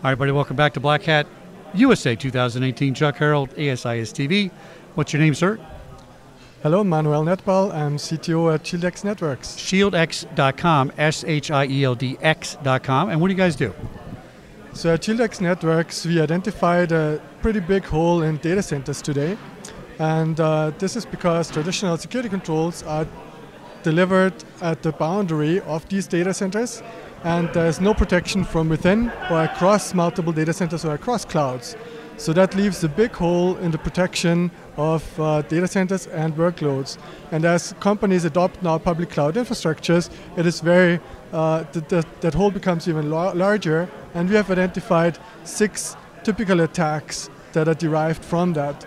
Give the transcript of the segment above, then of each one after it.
All right, buddy, welcome back to Black Hat USA 2018. Chuck Harold, ASIS TV. What's your name, sir? Hello, Manuel Netball. I'm CTO at ShieldX Networks. ShieldX.com, ShieldX.com. And what do you guys do? So at ShieldX Networks, we identified a pretty big hole in data centers today. And this is because traditional security controls are delivered at the boundary of these data centers, and there's no protection from within or across multiple data centers or across clouds. So that leaves a big hole in the protection of data centers and workloads. And as companies adopt now public cloud infrastructures, it is that hole becomes even larger, and we have identified 6 typical attacks that are derived from that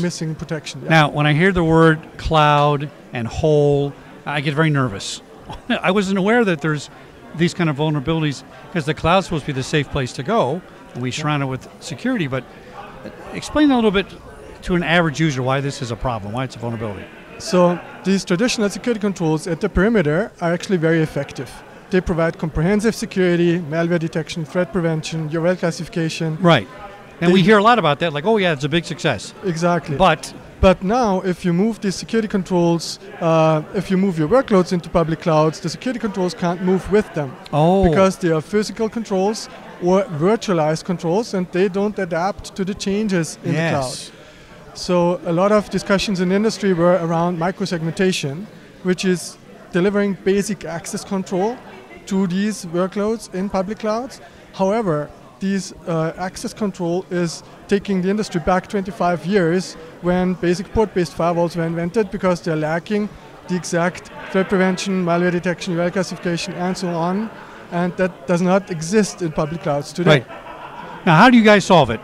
missing protection. Yeah. Now, when I hear the word cloud and hole, I get very nervous. I wasn't aware that there's these kind of vulnerabilities, because the cloud's supposed to be the safe place to go, and we surround it with security. But explain a little bit to an average user why this is a problem, why it's a vulnerability. So these traditional security controls at the perimeter are actually very effective. They provide comprehensive security, malware detection, threat prevention, URL classification. Right. And we hear a lot about that, like, oh yeah, it's a big success. Exactly. But now, if you move these security controls, if you move your workloads into public clouds, the security controls can't move with them. Oh. Because they are physical controls or virtualized controls, and they don't adapt to the changes in the cloud. So a lot of discussions in the industry were around microsegmentation, which is delivering basic access control to these workloads in public clouds. However, these access control is taking the industry back 25 years when basic port-based firewalls were invented, because they're lacking the exact threat prevention, malware detection, URL classification, and so on. And that does not exist in public clouds today. Right. Now, how do you guys solve it?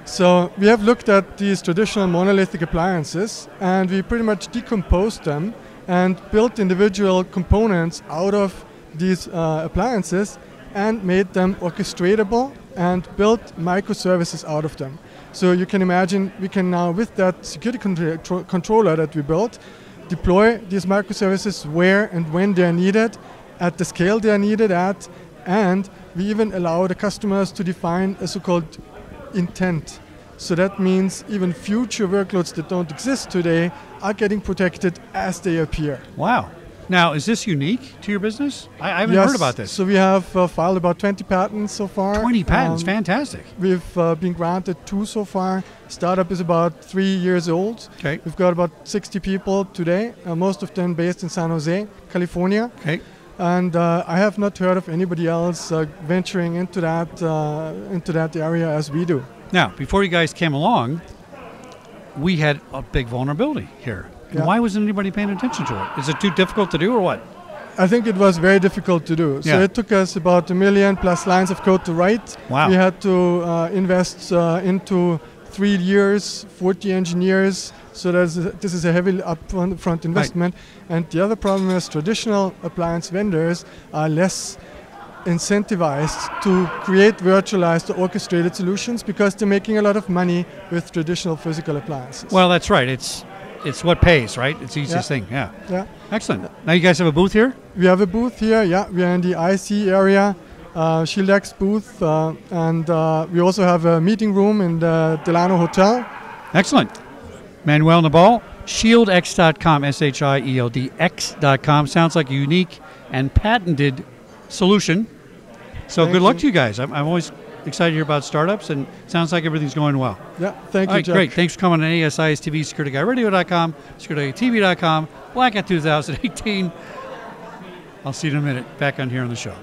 So we have looked at these traditional monolithic appliances, and we pretty much decomposed them and built individual components out of these appliances and made them orchestratable and built microservices out of them. So you can imagine we can now, with that security controller that we built, deploy these microservices where and when they are needed, at the scale they are needed at, and we even allow the customers to define a so-called intent. So that means even future workloads that don't exist today are getting protected as they appear. Wow. Now, is this unique to your business? I haven't heard about this. So we have filed about 20 patents so far. 20 patents, fantastic. We've been granted 2 so far. Startup is about 3 years old. Okay. We've got about 60 people today, most of them based in San Jose, California. Okay. And I have not heard of anybody else venturing into that area as we do. Now, before you guys came along, we had a big vulnerability here. Yeah. Why wasn't anybody paying attention to it? Is it too difficult to do, or what? I think it was very difficult to do. So it took us about 1 million plus lines of code to write. Wow. We had to invest into 3 years, 40 engineers. So this is a heavy upfront investment. Right. And the other problem is traditional appliance vendors are less incentivized to create virtualized or orchestrated solutions, because they're making a lot of money with traditional physical appliances. Well, that's right. It's what pays, right? It's the easiest thing, yeah. Excellent. Now you guys have a booth here? We have a booth here, yeah. We are in the IC area, ShieldX booth, and we also have a meeting room in the Delano Hotel. Excellent. Manuel Netball, ShieldX.com, ShieldX.com. Sounds like a unique and patented solution. So good luck to you guys. I'm always excited to hear about startups, and sounds like everything's going well. Yeah, thank you, Jack. Great. Thanks for coming on ASIS TV, SecurityGuyRadio.com, SecurityGuyTV.com, Black Hat 2018. I'll see you in a minute back on here on the show.